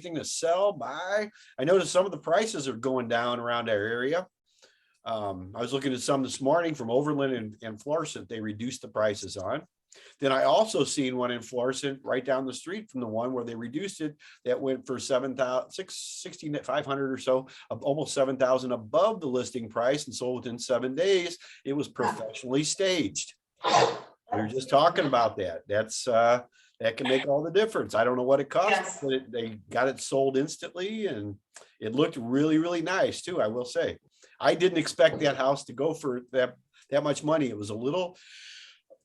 anything to sell, buy? I noticed some of the prices are going down around our area. I was looking at some this morning from Overland and Florissant. They reduced the prices on. Then I also seen one in Florissant right down the street from the one where they reduced it. That went for 16,500 or so, almost 7,000 above the listing price, and sold within 7 days. It was professionally staged. We were just talking about that. That's that can make all the difference. I don't know what it cost, Yes. but they got it sold instantly, and it looked really, really nice too, I will say. I didn't expect that house to go for that much money. It was a little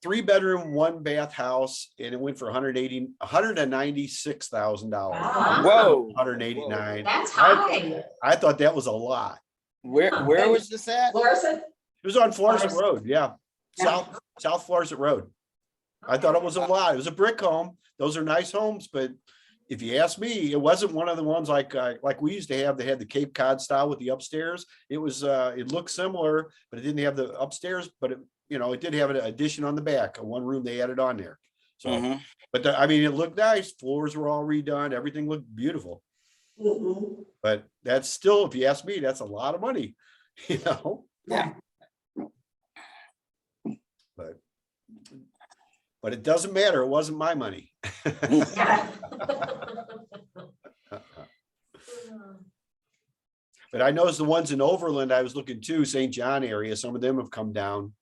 3-bedroom, 1-bath house, and it went for $196,000. Wow. Whoa. 189. That's high. I thought that was a lot. Where was this at? Larson? It was on Florissant Florissant. Road, yeah. South Florissant Road. I thought it was a lot. It was a brick home. Those are nice homes, but if you ask me, it wasn't one of the ones like we used to have. They had the Cape Cod style with the upstairs. It was it looked similar, but it didn't have the upstairs. But it did have an addition on the back, a one room they added on there. So, but I mean, it looked nice. Floors were all redone. Everything looked beautiful. But that's still, if you ask me, that's a lot of money. Yeah. But it doesn't matter. It wasn't my money. Yeah. But I noticed the ones in Overland, I was looking too, St. John area, some of them have come down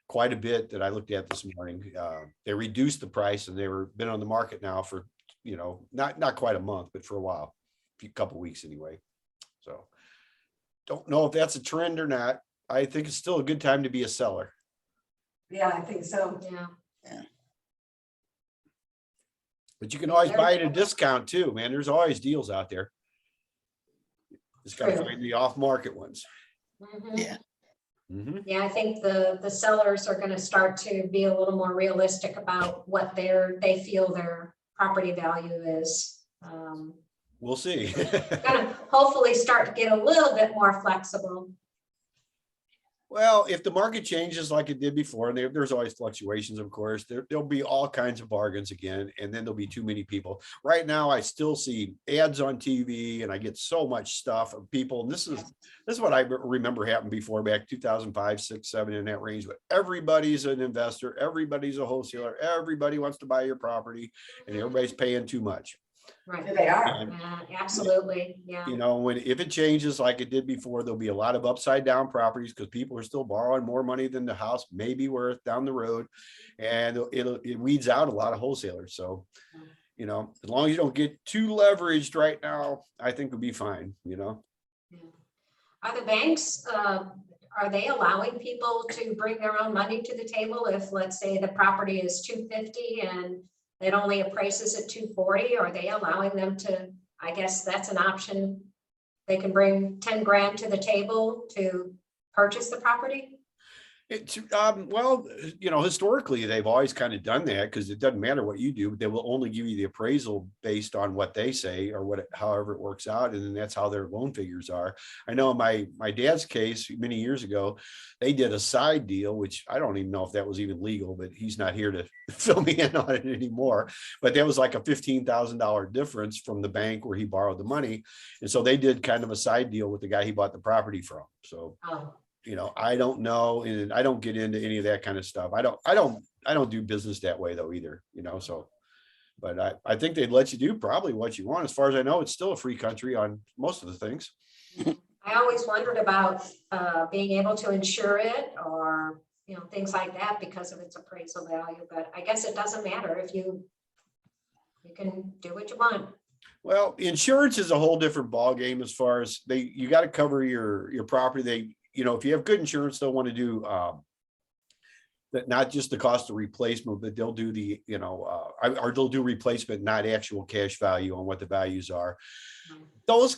quite a bit that I looked at this morning. They reduced the price, and they were been on the market now for, not quite a month, but for a while, a couple weeks anyway. So don't know if that's a trend or not. I think it's still a good time to be a seller. Yeah, I think so. Yeah. But you can always buy it at a discount too, man. There's always deals out there. Just got to True. find the off-market ones. Yeah. Yeah, I think the sellers are going to start to be a little more realistic about what they feel their property value is. We'll see. Gonna hopefully start to get a little bit more flexible. Well, if the market changes like it did before, and there's always fluctuations, of course, there'll be all kinds of bargains again, and then there'll be too many people. Right now, I still see ads on TV, and I get so much stuff of people. And this is what I remember happened before, back 2005, 6, 7, in that range. But everybody's an investor, everybody's a wholesaler, everybody wants to buy your property, and everybody's paying too much. Right. They are. And, Absolutely. Yeah. if it changes like it did before, there'll be a lot of upside down properties because people are still borrowing more money than the house may be worth down the road, and it weeds out a lot of wholesalers. So, as long as you don't get too leveraged right now, I think we'll be fine. Yeah. Are the banks, are they allowing people to bring their own money to the table if, let's say, the property is 250 and it only appraises at 240? Are they allowing them to, I guess that's an option, they can bring 10 grand to the table to purchase the property? It's well, historically they've always kind of done that because it doesn't matter what you do, they will only give you the appraisal based on what they say or however it works out, and then that's how their loan figures are. I know in my dad's case many years ago, they did a side deal, which I don't even know if that was even legal, but he's not here to fill me in on it anymore. But that was like a $15,000 difference from the bank where he borrowed the money, and so they did kind of a side deal with the guy he bought the property from. So. I don't know, and I don't get into any of that kind of stuff. I don't do business that way though either, so, but I think they'd let you do probably what you want. As far as I know, it's still a free country on most of the things. I always wondered about being able to insure it or, things like that because of its appraisal value, but I guess it doesn't matter if you can do what you want. Well, insurance is a whole different ballgame as far as you got to cover your property. If you have good insurance, they'll want to do that, not just the cost of replacement, but they'll do or they'll do replacement, not actual cash value on what the values are. Those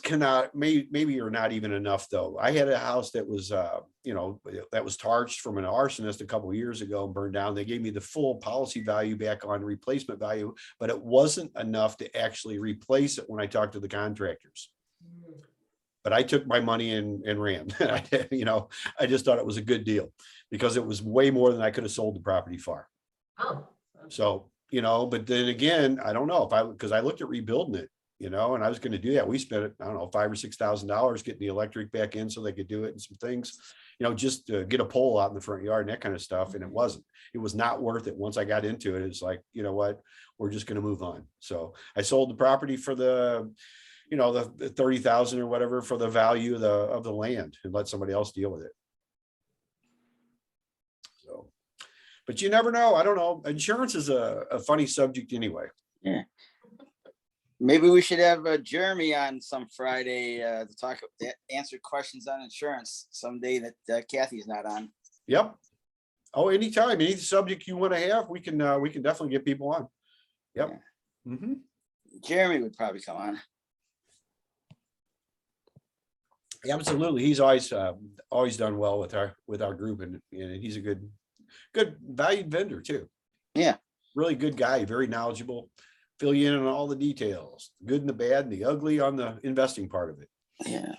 maybe are not even enough though. I had a house that was, that was targed from an arsonist a couple of years ago and burned down. They gave me the full policy value back on replacement value, but it wasn't enough to actually replace it when I talked to the contractors. But I took my money and ran. I just thought it was a good deal because it was way more than I could have sold the property for. Oh. So, but then again, I don't know because I looked at rebuilding it, and I was going to do that. We spent, I don't know, $5,000 or $6,000 getting the electric back in so they could do it and some things, just to get a pole out in the front yard and that kind of stuff. And it was not worth it. Once I got into it, it's like, you know what, we're just going to move on. So I sold the property for the 30,000 or whatever for the value of the land and let somebody else deal with it. So, but you never know. I don't know. Insurance is a funny subject anyway. Yeah. Maybe we should have Jeremy on some Friday to answer questions on insurance someday that Kathy's not on. Yep. Oh, anytime, any subject you want to have, we can definitely get people on. Yep. Yeah. Mm-hmm. Jeremy would probably come on. Yeah, absolutely. He's always done well with our group, and he's a good valued vendor too. Yeah. Really good guy, very knowledgeable. Fill you in on all the details, the good and the bad and the ugly on the investing part of it. Yeah.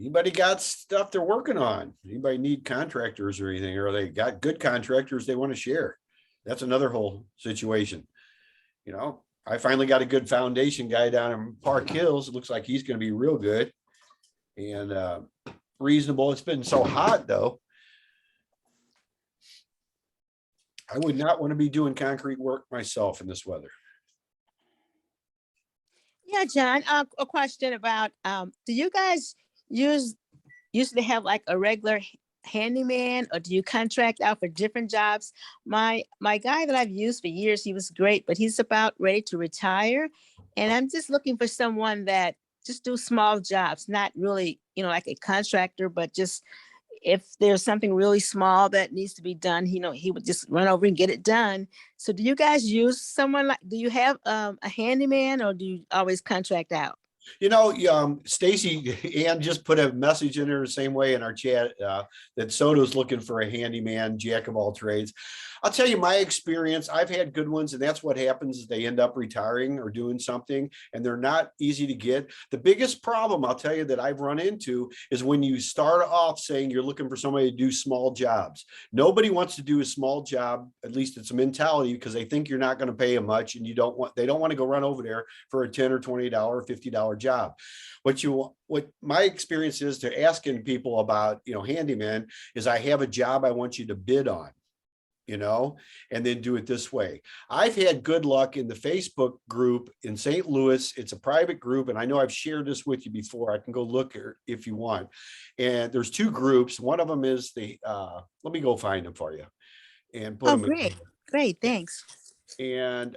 Anybody got stuff they're working on? Anybody need contractors or anything? Or they got good contractors they want to share? That's another whole situation. I finally got a good foundation guy down in Park Hills. It looks like he's going to be real good and reasonable. It's been so hot though. I would not want to be doing concrete work myself in this weather. Yeah, John, a question about, do you guys usually have like a regular handyman, or do you contract out for different jobs? My guy that I've used for years, he was great, but he's about ready to retire. And I'm just looking for someone that just do small jobs, not really, like a contractor, but just if there's something really small that needs to be done, he would just run over and get it done. So do you guys use someone do you have a handyman, or do you always contract out? Stacy Ann just put a message in there the same way in our chat that Soto's looking for a handyman, jack of all trades. I'll tell you my experience. I've had good ones, and that's what happens is they end up retiring or doing something, and they're not easy to get. The biggest problem I'll tell you that I've run into is when you start off saying you're looking for somebody to do small jobs. Nobody wants to do a small job. At least it's a mentality, because they think you're not going to pay them much, and they don't want to go run over there for a $10 or $20 or $50 job. What my experience is to asking people about, handyman is, I have a job I want you to bid on, and then do it this way. I've had good luck in the Facebook group in St. Louis. It's a private group, and I know I've shared this with you before. I can go look if you want. And there's two groups. One of them is let me go find them for you and put them in. Great, thanks. And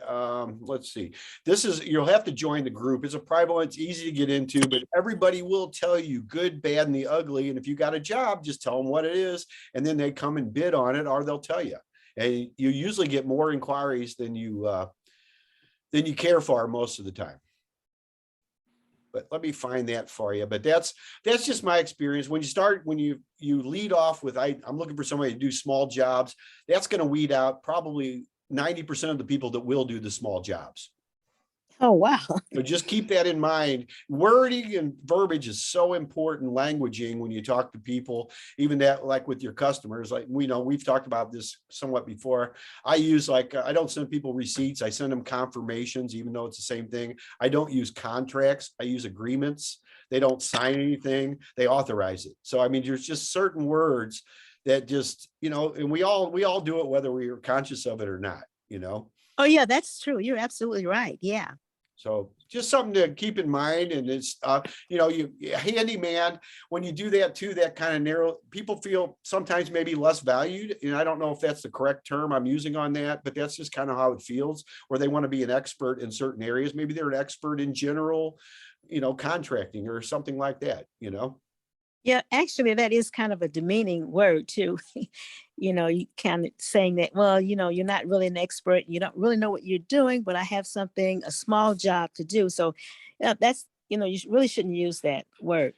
let's see, you'll have to join the group. It's a private one. It's easy to get into, but everybody will tell you good, bad, and the ugly. And if you got a job, just tell them what it is, and then they come and bid on it, or they'll tell you. And you usually get more inquiries than you care for most of the time. But let me find that for you. But that's just my experience. When you lead off with, I'm looking for somebody to do small jobs, that's going to weed out probably 90% of the people that will do the small jobs. Oh, wow. So just keep that in mind. Wording and verbiage is so important, languaging, when you talk to people, even that, like with your customers, like we've talked about this somewhat before. I use I don't send people receipts. I send them confirmations, even though it's the same thing. I don't use contracts. I use agreements. They don't sign anything. They authorize it. So, there's just certain words that just, and we all do it, whether we are conscious of it or not, Oh yeah, that's true. You're absolutely right. Yeah. So just something to keep in mind. And it's, you handyman, when you do that too, that kind of narrow, people feel sometimes maybe less valued. And I don't know if that's the correct term I'm using on that, but that's just kind of how it feels, where they want to be an expert in certain areas. Maybe they're an expert in general, contracting or something like that, Yeah, actually, that is kind of a demeaning word too. You kind of saying that, well, you're not really an expert. You don't really know what you're doing, but I have a small job to do. So that's, you really shouldn't use that word.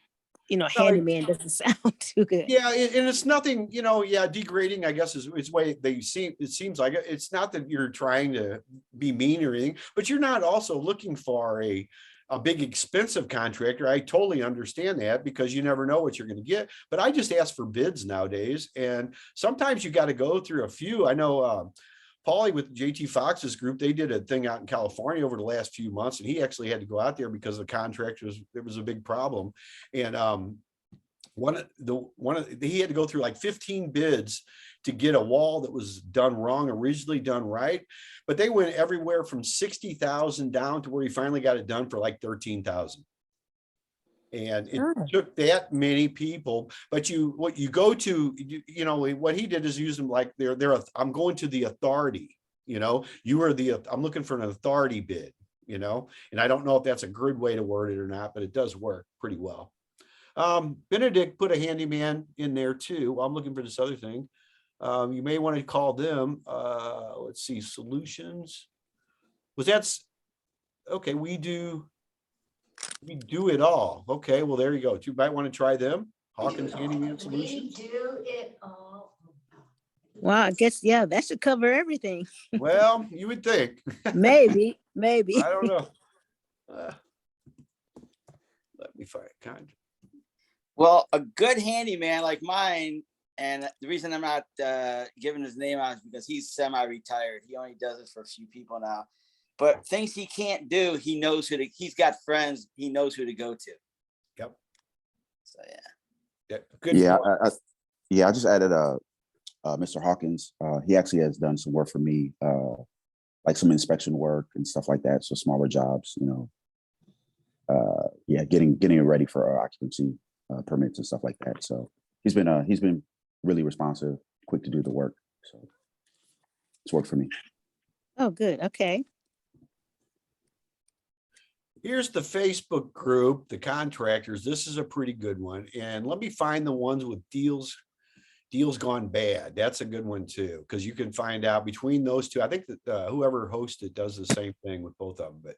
Handyman doesn't sound too good. Yeah, and it's nothing, degrading, I guess, is way it seems like it. It's not that you're trying to be mean or anything, but you're not also looking for a a big expensive contractor, I totally understand that because you never know what you're going to get. But I just ask for bids nowadays. And sometimes you got to go through a few. I know Paulie with JT Fox's group, they did a thing out in California over the last few months, and he actually had to go out there because the contractors, there was a big problem. And he had to go through like 15 bids to get a wall that was done wrong, originally done right. But they went everywhere from 60,000 down to where he finally got it done for like 13,000. And it took that many people, but what you go to, what he did is use them like I'm going to the authority, I'm looking for an authority bid, and I don't know if that's a good way to word it or not, but it does work pretty well. Benedict put a handyman in there too. I'm looking for this other thing. You may want to call them, let's see, solutions. Okay. We do it all. Okay. Well, there you go. You might want to try them. Hawkins Handyman Solutions. We do it all. Wow, I guess, yeah, that should cover everything. Well, you would think. Maybe. I don't know. Let me find it. Well, a good handyman like mine, and the reason I'm not giving his name out is because he's semi-retired. He only does it for a few people now. But things he can't do, he knows he's got friends, he knows who to go to. Yep. So yeah. Good. Yeah, I just added Mr. Hawkins. He actually has done some work for me, like some inspection work and stuff like that. So smaller jobs, getting it ready for our occupancy permits and stuff like that. So he's been really responsive, quick to do the work. So it's worked for me. Oh, good. Okay. Here's the Facebook group, the contractors. This is a pretty good one. And let me find the ones with deals gone bad. That's a good one too, because you can find out between those two. I think that whoever hosts it does the same thing with both of them, but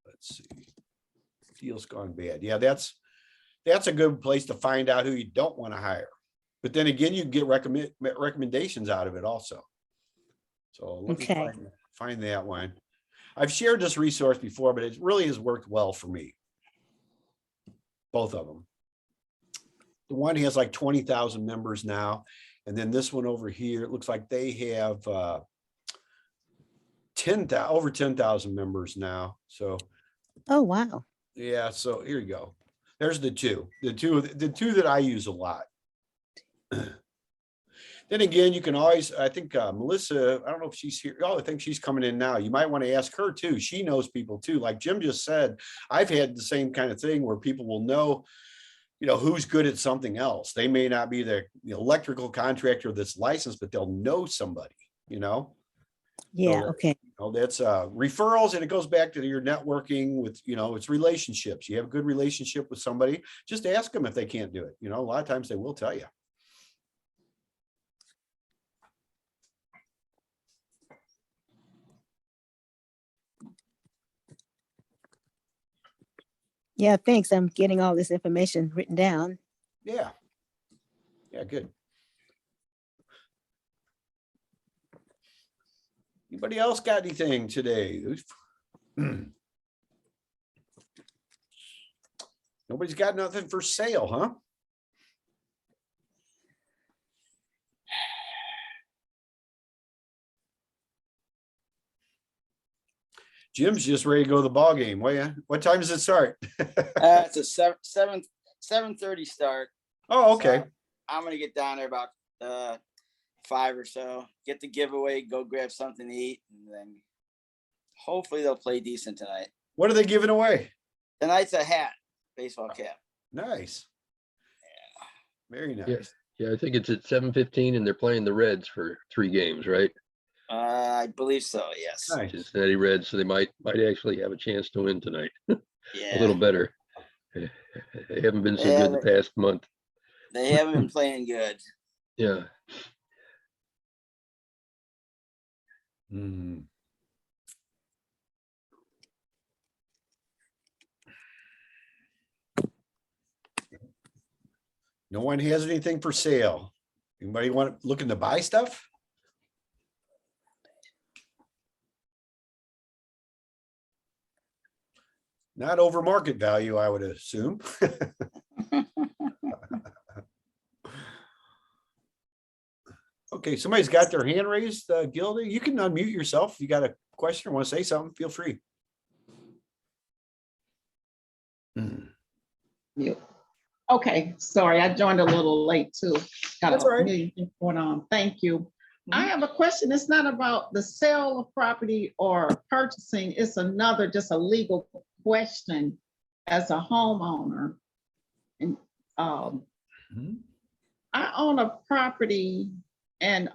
let's see. Deals gone bad. Yeah, that's a good place to find out who you don't want to hire. But then again, you get recommendations out of it also. So let me find that one. I've shared this resource before, but it really has worked well for me. Both of them. The one has like 20,000 members now. And then this one over here, it looks like they have over 10,000 members now. So. Oh, wow. Yeah. So here you go. There's the two that I use a lot. Then again, you can always, I think Melissa, I don't know if she's here. Oh, I think she's coming in now. You might want to ask her too. She knows people too. Like Jim just said, I've had the same kind of thing where people will know, who's good at something else. They may not be the electrical contractor that's licensed, but they'll know somebody, Yeah. So, Okay. That's referrals, and it goes back to your networking with, it's relationships. You have a good relationship with somebody, just ask them if they can't do it. A lot of times they will tell you. Yeah, thanks. I'm getting all this information written down. Yeah. Yeah, good. Anybody else got anything today? Nobody's got nothing for sale, huh? Jim's just ready to go to the ball game. What time does it start? It's a 7:30 start. Oh, okay. So I'm gonna get down there about 5 or so, get the giveaway, go grab something to eat, and then hopefully they'll play decent tonight. What are they giving away? Tonight's a hat, baseball cap. Nice. Yeah. Very nice. Yes. Yeah, I think it's at 7:15 and they're playing the Reds for 3 games, right? I believe so, yes. Nice. Cincinnati Reds, so they might actually have a chance to win tonight. Yeah. A little better. They haven't been so good the past month. They haven't been playing good. Yeah. Mm. No one has anything for sale. Anybody looking to buy stuff? Not over market value, I would assume. Okay, somebody's got their hand raised, Gilda. You can unmute yourself. If you got a question or want to say something, feel free. Mute. Okay, sorry, I joined a little late too. Got That's a all right. million things going on. Thank you. I have a question. It's not about the sale of property or purchasing. It's another, just a legal question as a homeowner. And I own a property and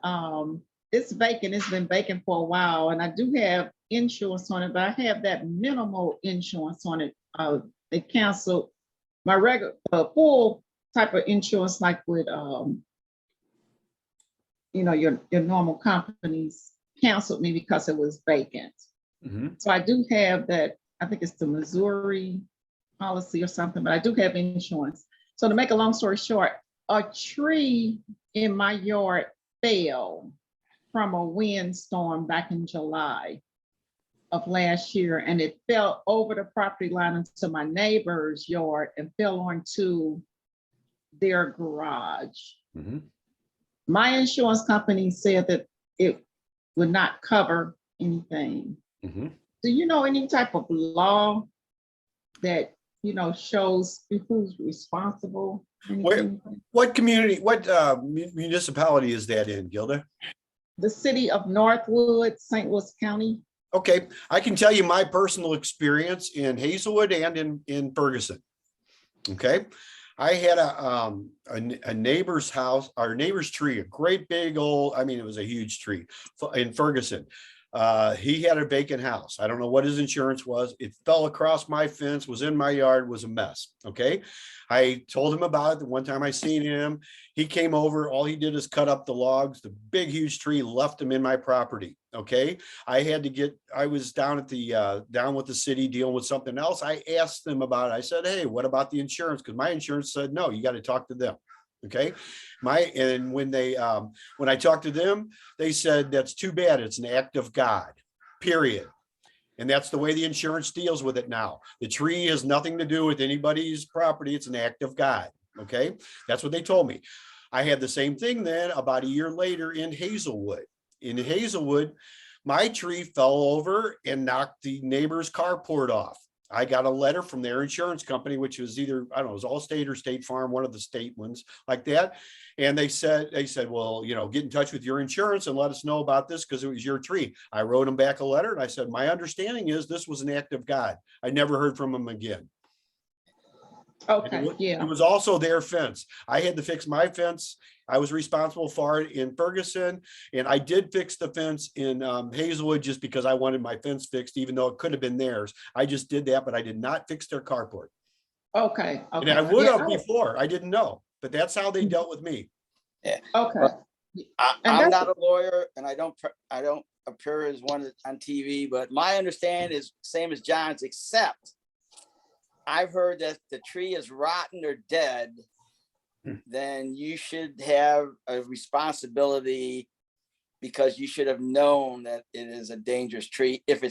it's vacant. It's been vacant for a while, and I do have insurance on it, but I have that minimal insurance on it. They canceled my regular full type of insurance, like with you know, your normal companies canceled me because it was vacant. So I do have that. I think it's the Missouri policy or something, but I do have insurance. So to make a long story short, a tree in my yard fell from a windstorm back in July of last year, and it fell over the property line into my neighbor's yard and fell onto their garage. My insurance company said that it would not cover anything. Do you know any type of law that, you know, shows who's responsible? What community, what municipality is that in, Gilda? The city of Northwood, St. Louis County. Okay, I can tell you my personal experience in Hazelwood and in Ferguson. Okay, I had a neighbor's house, our neighbor's tree, a great big old, I mean, it was a huge tree in Ferguson. He had a vacant house. I don't know what his insurance was. It fell across my fence, was in my yard, was a mess. Okay. I told him about it. The one time I seen him, he came over. All he did is cut up the logs, the big, huge tree, left them in my property. Okay. I was down at the, down with the city dealing with something else. I asked them about it. I said, hey, what about the insurance? Because my insurance said, no, you got to talk to them. Okay. And when I talked to them, they said, that's too bad. It's an act of God, period. And that's the way the insurance deals with it now. The tree has nothing to do with anybody's property. It's an act of God. Okay. That's what they told me. I had the same thing then about a year later in Hazelwood. In Hazelwood, my tree fell over and knocked the neighbor's carport off. I got a letter from their insurance company, which was either, I don't know, it was Allstate or State Farm, one of the state ones like that. And they said, well, you know, get in touch with your insurance and let us know about this because it was your tree. I wrote them back a letter and I said, my understanding is this was an act of God. I never heard from them again. Okay, It was also their fence. I had to fix my fence. I was responsible for it in Ferguson, and I did fix the fence in Hazelwood just because I wanted my fence fixed, even though it could have been theirs. I just did that, but I did not fix their carport. Okay. And I would have before. I didn't know, but that's how they dealt with me. Yeah. Okay. Well, I'm not a lawyer, and I don't appear as one on TV, but my understanding is same as John's, except I've heard that the tree is rotten or dead, then you should have a responsibility because you should have known that it is a dangerous tree if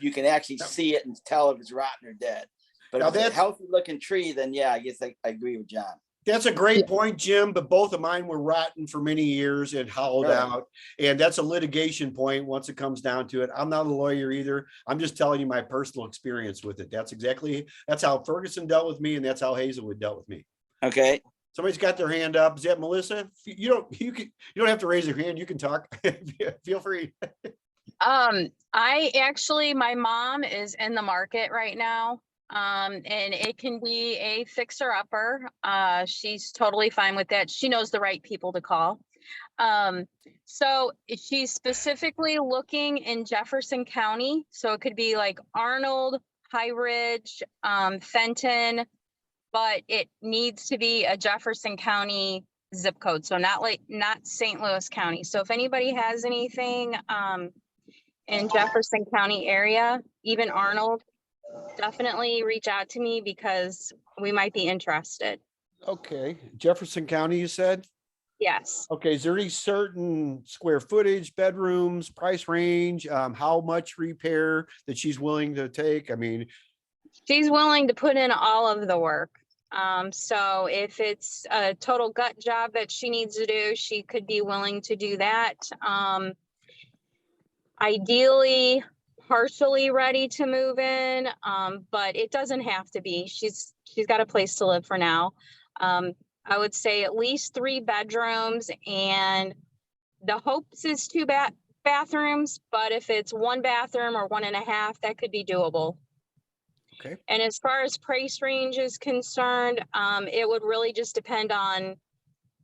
you can actually see it and tell if it's rotten or dead. But if it's a healthy looking tree, then yeah, I guess I agree with John. That's a great point, Jim, but both of mine were rotten for many years and hollowed out. And that's a litigation point once it comes down to it. I'm not a lawyer either. I'm just telling you my personal experience with it. That's how Ferguson dealt with me, and that's how Hazelwood dealt with me. Okay. Somebody's got their hand up. Is that Melissa? You don't have to raise your hand. You can talk. Feel free. My mom is in the market right now. And it can be a fixer upper. She's totally fine with that. She knows the right people to call. So she's specifically looking in Jefferson County. So it could be like Arnold, High Ridge, Fenton, but it needs to be a Jefferson County zip code. So not St. Louis County. So if anybody has anything, in Jefferson County area, even Arnold, definitely reach out to me because we might be interested. Okay. Jefferson County, you said? Yes. Okay. Is there any certain square footage, bedrooms, price range, how much repair that she's willing to take? I mean, She's willing to put in all of the work. So if it's a total gut job that she needs to do, she could be willing to do that. Ideally, partially ready to move in, but it doesn't have to be. She's got a place to live for now. I would say at least 3 bedrooms, and the hopes is 2 bathrooms, but if it's 1 bathroom or 1.5, that could be doable. Okay. And as far as price range is concerned, it would really just depend on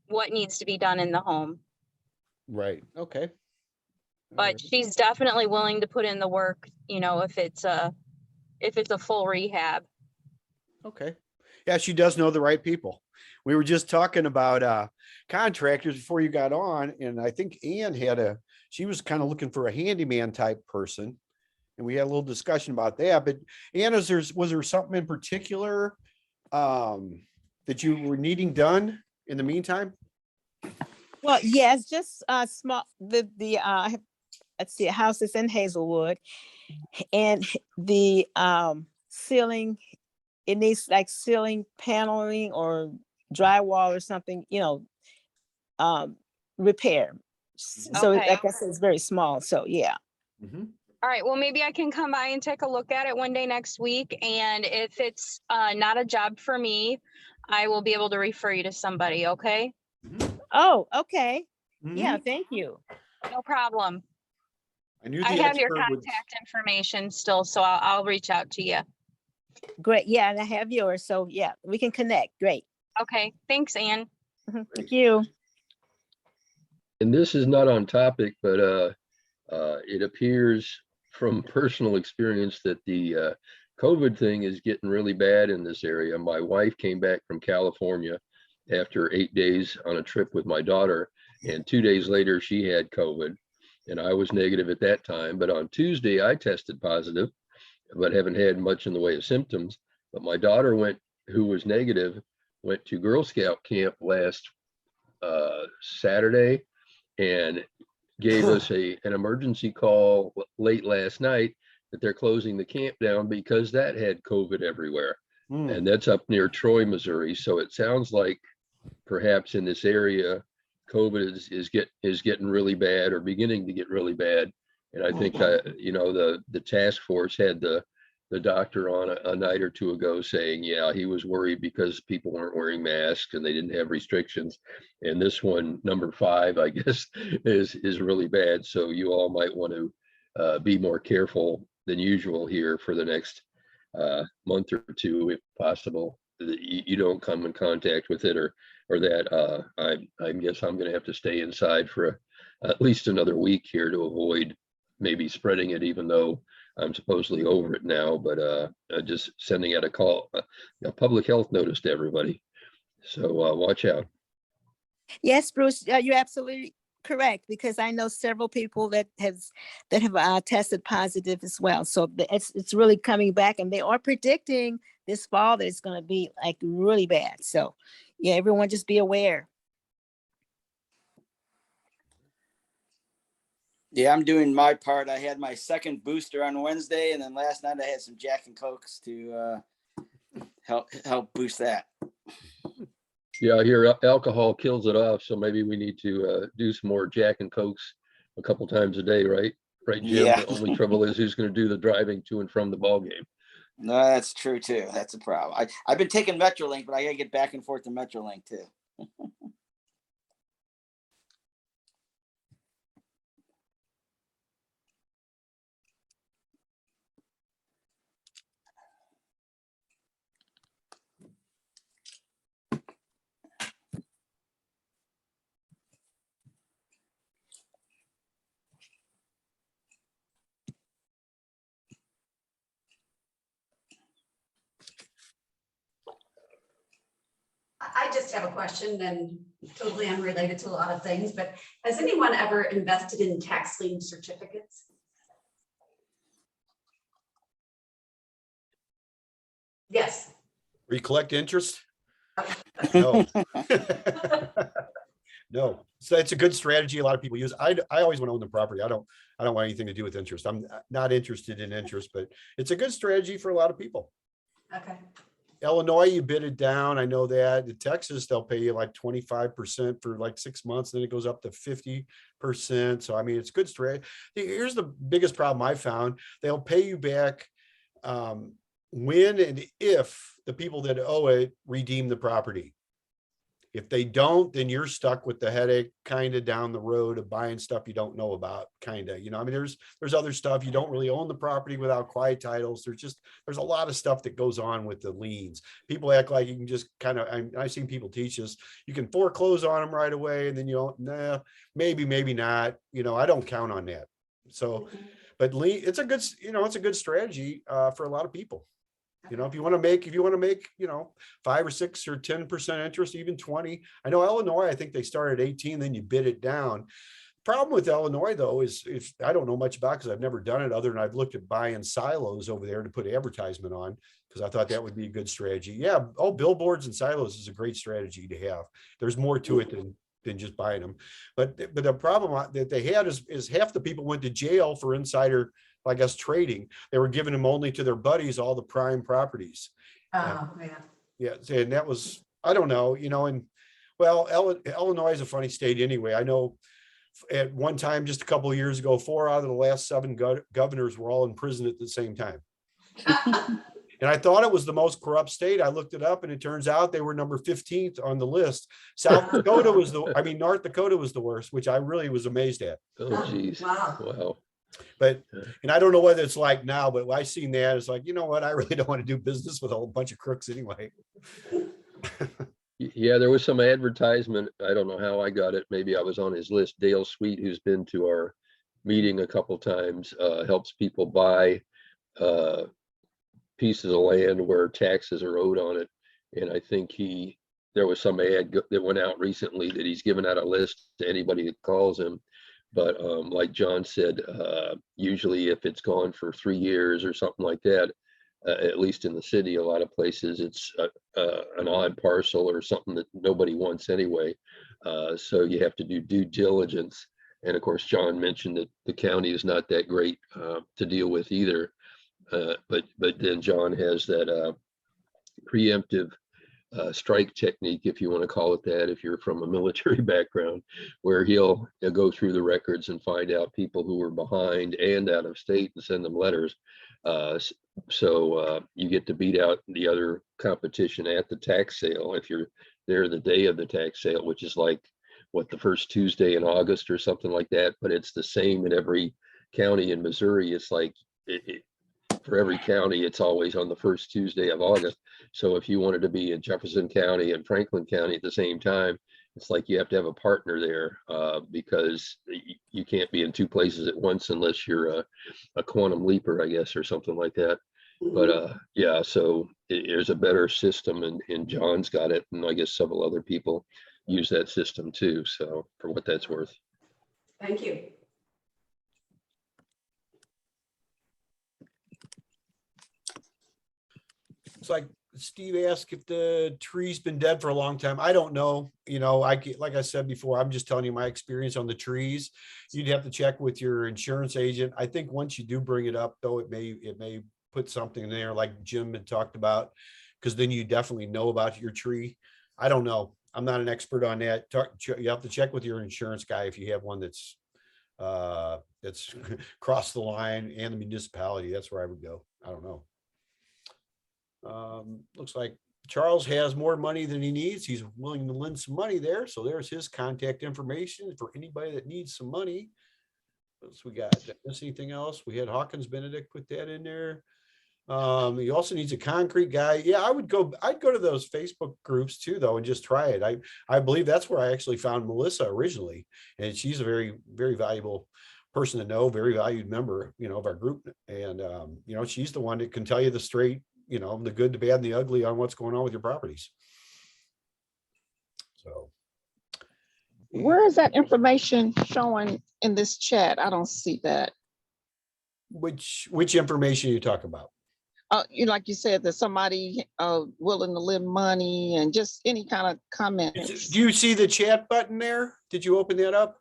what needs to be done in the home. Right. Okay. But she's definitely willing to put in the work, you know, if it's a full rehab. Okay. Yeah, she does know the right people. We were just talking about contractors before you got on, and I think Ann she was kind of looking for a handyman type person, and we had a little discussion about that. But Ann, was there something in particular that you were needing done in the meantime? Well, yes, just small, let's see, a house is in Hazelwood, and the ceiling, it needs like ceiling paneling or drywall or something, you know, repair. So Okay. like I said, it's very small. So yeah. Mhm. All right, well, maybe I can come by and take a look at it one day next week. And if it's not a job for me, I will be able to refer you to somebody, okay? Oh, okay. Mhm. Yeah, thank you. No problem. I knew I the have your expert would. contact information still, so I'll reach out to you. Great. Yeah, and I have yours. So yeah, we can connect. Great. Okay, thanks, Ann. Thank you. And this is not on topic, but it appears from personal experience that the COVID thing is getting really bad in this area. My wife came back from California after 8 days on a trip with my daughter, and 2 days later she had COVID, and I was negative at that time. But on Tuesday I tested positive, but haven't had much in the way of symptoms. But my daughter who was negative, went to Girl Scout camp last Saturday, and gave us an emergency call late last night that they're closing the camp down because that had COVID everywhere. And that's up near Troy, Missouri. So it sounds like perhaps in this area, COVID is getting really bad or beginning to get really bad. And I think you know, the task force had the doctor on a night or two ago saying, yeah, he was worried because people weren't wearing masks and they didn't have restrictions. And this one, number 5, I guess, is really bad. So you all might want to be more careful than usual here for the next month or 2, if possible, that you don't come in contact with it or that. I guess I'm going to have to stay inside for at least another week here to avoid maybe spreading it, even though I'm supposedly over it now. But just sending out a public health notice to everybody. So watch out. Yes, Bruce, you're absolutely correct, because I know several people that have tested positive as well. So it's really coming back, and they are predicting this fall that it's going to be like really bad. So yeah, everyone just be aware. Yeah, I'm doing my part. I had my second booster on Wednesday, and then last night I had some Jack and Cokes to help boost that. Yeah, I hear alcohol kills it off. So maybe we need to do some more Jack and Cokes a couple times a day, right? Right, Jim? Yeah. The only trouble is who's going to do the driving to and from the ball game. No, that's true too. That's a problem. I've been taking Metrolink, but I gotta get back and forth to Metrolink too. I just have a question, and totally unrelated to a lot of things, but has anyone ever invested in tax lien certificates? Yes. Where you collect interest? No. No. So it's a good strategy. A lot of people use. I always want to own the property. I don't want anything to do with interest. I'm not interested in interest, but it's a good strategy for a lot of people. Okay. Illinois, you bid it down. I know that. In Texas, they'll pay you like 25% for like 6 months, then it goes up to 50%. So I mean, it's good straight. Here's the biggest problem I found. They'll pay you back when and if the people that owe it redeem the property. If they don't, then you're stuck with the headache kind of down the road of buying stuff you don't know about, kind of, I mean, there's other stuff. You don't really own the property without quiet titles. There's a lot of stuff that goes on with the liens. People act like you can just kind of, I've seen people teach us, you can foreclose on them right away. And then you don't, nah, maybe not, I don't count on that. So, but it's a good, it's a good strategy for a lot of people. If you want to make, 5 or 6 or 10% interest, even 20. I know Illinois, I think they started at 18, then you bid it down. Problem with Illinois though, is if I don't know much about, because I've never done it other than I've looked at buying silos over there to put advertisement on, because I thought that would be a good strategy. Yeah. Oh, billboards and silos is a great strategy to have. There's more to it than just buying them. But the problem that they had is half the people went to jail for insider, I guess, trading. They were giving them only to their buddies, all the prime properties. Oh, yeah. Yeah. And that was, I don't know, and well, Illinois is a funny state anyway. I know at one time, just a couple of years ago, 4 out of the last 7 governors were all in prison at the same time. And I thought it was the most corrupt state. I looked it up and it turns out they were number 15th on the list. North Dakota was the worst, which I really was amazed at. Oh, geez. Wow. But, and I don't know what it's like now, but I seen that, it's like, you know what, I really don't want to do business with a whole bunch of crooks anyway. Yeah, there was some advertisement. I don't know how I got it. Maybe I was on his list. Dale Sweet, who's been to our meeting a couple times, helps people buy pieces of land where taxes are owed on it. And I think there was some ad that went out recently that he's given out a list to anybody that calls him. But like John said, usually if it's gone for 3 years or something like that, at least in the city, a lot of places it's an odd parcel or something that nobody wants anyway. So you have to do due diligence. And of course, John mentioned that the county is not that great to deal with either. But then John has that preemptive strike technique, if you want to call it that, if you're from a military background, where he'll go through the records and find out people who were behind and out of state and send them letters. So you get to beat out the other competition at the tax sale if you're there the day of the tax sale, which is like the first Tuesday in August or something like that. But it's the same in every county in Missouri. It's like for every county, it's always on the first Tuesday of August. So if you wanted to be in Jefferson County and Franklin County at the same time, it's like you have to have a partner there because you can't be in 2 places at once unless you're a quantum leaper, I guess, or something like that. But yeah, so there's a better system, and John's got it, and I guess several other people use that system too. So for what that's worth. Thank you. It's like Steve asked if the tree's been dead for a long time. I don't know. Like I said before, I'm just telling you my experience on the trees. You'd have to check with your insurance agent. I think once you do bring it up, though, it may put something in there like Jim had talked about, because then you definitely know about your tree. I don't know. I'm not an expert on that. You have to check with your insurance guy if you have one that's crossed the line, and the municipality. That's where I would go. I don't know. Looks like Charles has more money than he needs. He's willing to lend some money there. So there's his contact information for anybody that needs some money. What else we got? Did I miss anything else? We had Hawkins Benedict put that in there. He also needs a concrete guy. Yeah, I'd go to those Facebook groups too, though, and just try it. I believe that's where I actually found Melissa originally, and she's a very, very valuable person to know, very valued member, of our group. And she's the one that can tell you the straight, the good, the bad, and the ugly on what's going on with your properties. So where is that information showing in this chat? I don't see that. Which information you talk about? Like you said, that somebody willing to lend money and just any kind of comments. Do you see the chat button there? Did you open that up?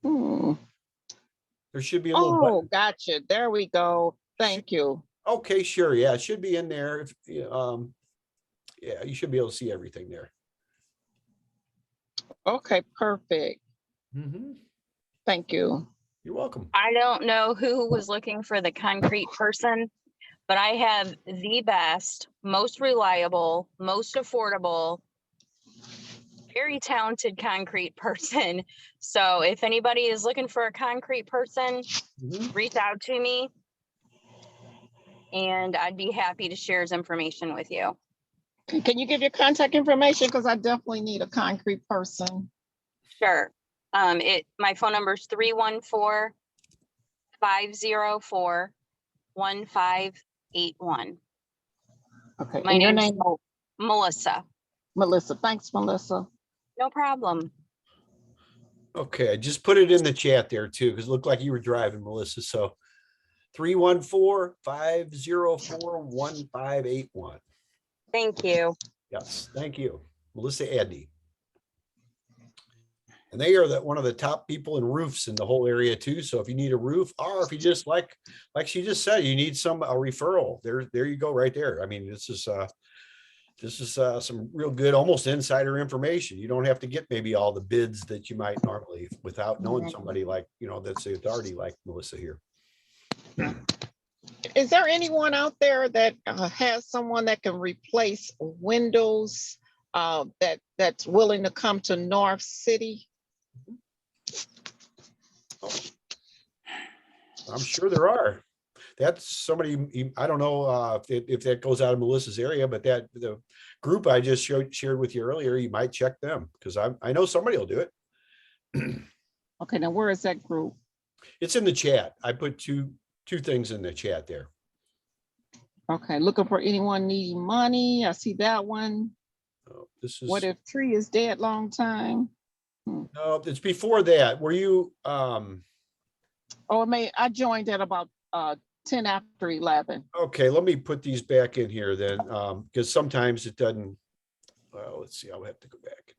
There should be a little button. Gotcha. There we go. Thank you. Okay, sure. Yeah, it should be in there. If, yeah, you should be able to see everything there. Okay, perfect. Mhm. Thank you. You're welcome. I don't know who was looking for the concrete person, but I have the best, most reliable, most affordable, very talented concrete person. So if anybody is looking for a concrete person, Mhm. reach out to me and I'd be happy to share his information with you. Can you give your contact information? Because I definitely need a concrete person. Sure. My phone number is 314-504-1581. Okay, My and your name's name? Melissa. Melissa. Thanks, Melissa. No problem. Okay, I just put it in the chat there too, because it looked like you were driving, Melissa. So 314-504-1581. Thank you. Yes, thank you, Melissa Adney. And they are one of the top people in roofs in the whole area too. So if you need a roof, or if you just like she just said, you need a referral, there you go right there. I mean, this is some real good, almost insider information. You don't have to get maybe all the bids that you might normally without knowing somebody like, that's the authority like Melissa here. Is there anyone out there that has someone that can replace windows that's willing to come to North City? I'm sure there are. That's somebody, I don't know if that goes out of Melissa's area, but the group I just shared with you earlier, you might check them, because I know somebody will do it. Okay, now where is that group? It's in the chat. I put two things in the chat there. Okay, looking for anyone needing money. I see that one. Oh, this is What if tree is dead long time? no, it's before that. Were you Oh, I joined at about 10 after 11. okay, let me put these back in here then, because sometimes it doesn't. Well, let's see, I'll have to go back.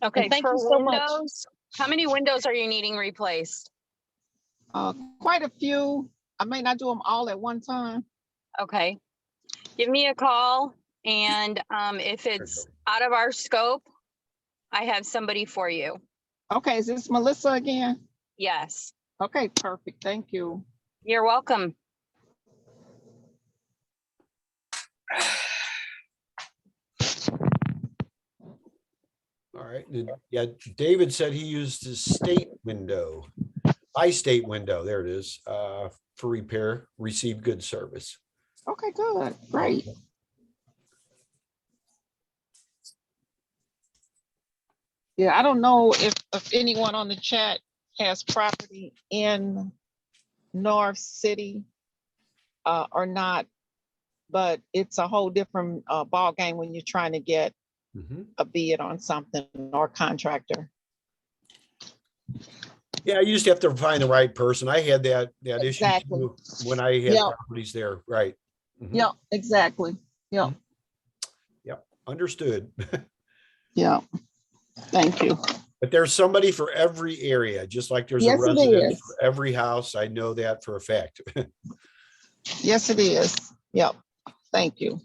Okay, And thank for you so much. windows, how many windows are you needing replaced? Quite a few. I may not do them all at one time. Okay, give me a call, and if it's out of our scope, I have somebody for you. Okay, is this Melissa again? Yes, Okay, perfect. Thank you. you're welcome. All right. Yeah, David said he used his state window, state window. There it is, for repair, received good service. Okay, good. Great. Yeah, I don't know if anyone on the chat has property in North City or not, but it's a whole different ball game when you're trying to get a bid on something or contractor. Yeah, you just have to find the right person. I had that Exactly. issue too when I had properties there. Right. Yeah, exactly. Yeah. Yep. Understood. Yeah. Thank you. But there's somebody for every area, just like there's Yes, a resident for every house. I know that for a fact. Yes, it is. Yep. Thank you.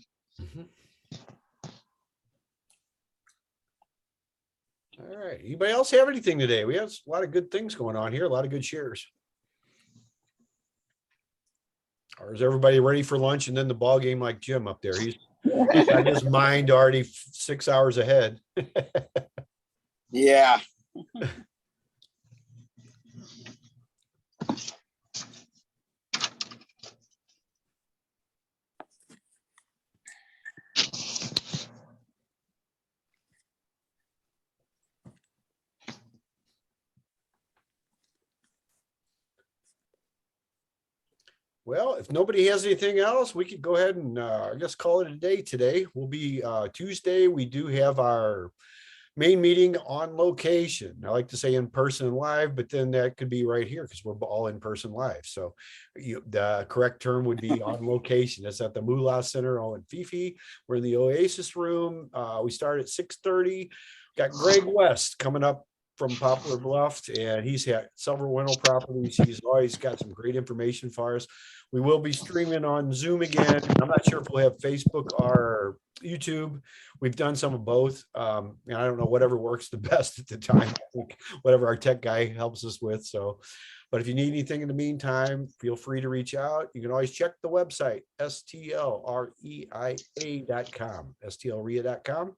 All right. Anybody else have anything today? We have a lot of good things going on here, a lot of good shares. Or is everybody ready for lunch and then the ball game like Jim up there? He's got his mind already 6 hours ahead. Yeah. Well, if nobody has anything else, we could go ahead and I guess call it a day today. We'll be Tuesday. We do have our main meeting on location. I like to say in person and live, but then that could be right here because we're all in person live. So the correct term would be on location. That's at the Moolah Center in Fifi. We're in the Oasis room. We start at 6:30. Got Greg West coming up from Poplar Bluff, and he's had several rental properties. He's always got some great information for us. We will be streaming on Zoom again. I'm not sure if we'll have Facebook or YouTube. We've done some of both. And I don't know, whatever works the best at the time. I think whatever our tech guy helps us with. So, but if you need anything in the meantime, feel free to reach out. You can always check the website, STLREIA.com, STLREIA.com.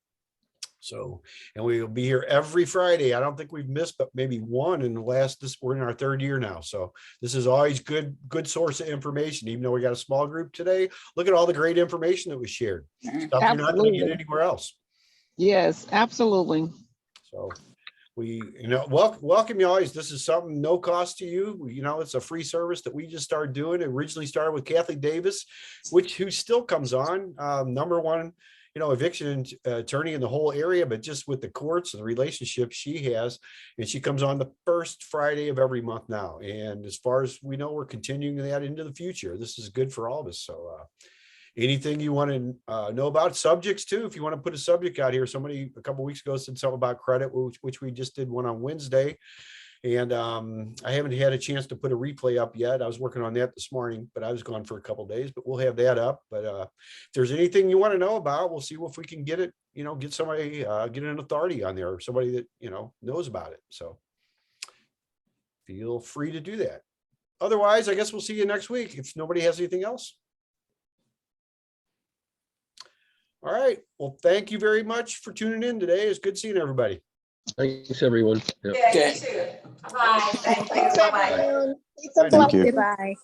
So, and we will be here every Friday. I don't think we've missed, but maybe one in the last, we're in our 3rd year now. So this is always good source of information, even though we got a small group today. Look at all the great information that was shared. Stuff you're not going to get anywhere else. Yes, absolutely. So we, welcome you always. This is something no cost to you. It's a free service that we just started doing. It originally started with Kathy Davis, who still comes on, number one, eviction attorney in the whole area, but just with the courts and the relationship she has. And she comes on the 1st Friday of every month now. And as far as we know, we're continuing that into the future. This is good for all of us. So anything you want to know about subjects too, if you want to put a subject out here, somebody a couple of weeks ago said something about credit, which we just did one on Wednesday. And I haven't had a chance to put a replay up yet. I was working on that this morning, but I was gone for a couple of days, but we'll have that up. But if there's anything you want to know about, we'll see if we can get it, get somebody, get an authority on there, or somebody that, knows about it. So feel free to do that. Otherwise, I guess we'll see you next week if nobody has anything else. All right. Well, thank you very much for tuning in today. It's good seeing everybody. Thanks, everyone. Yep. Yeah, you too. Bye. Thank you. Thanks, Bye-bye. everyone. Thank you. Bye.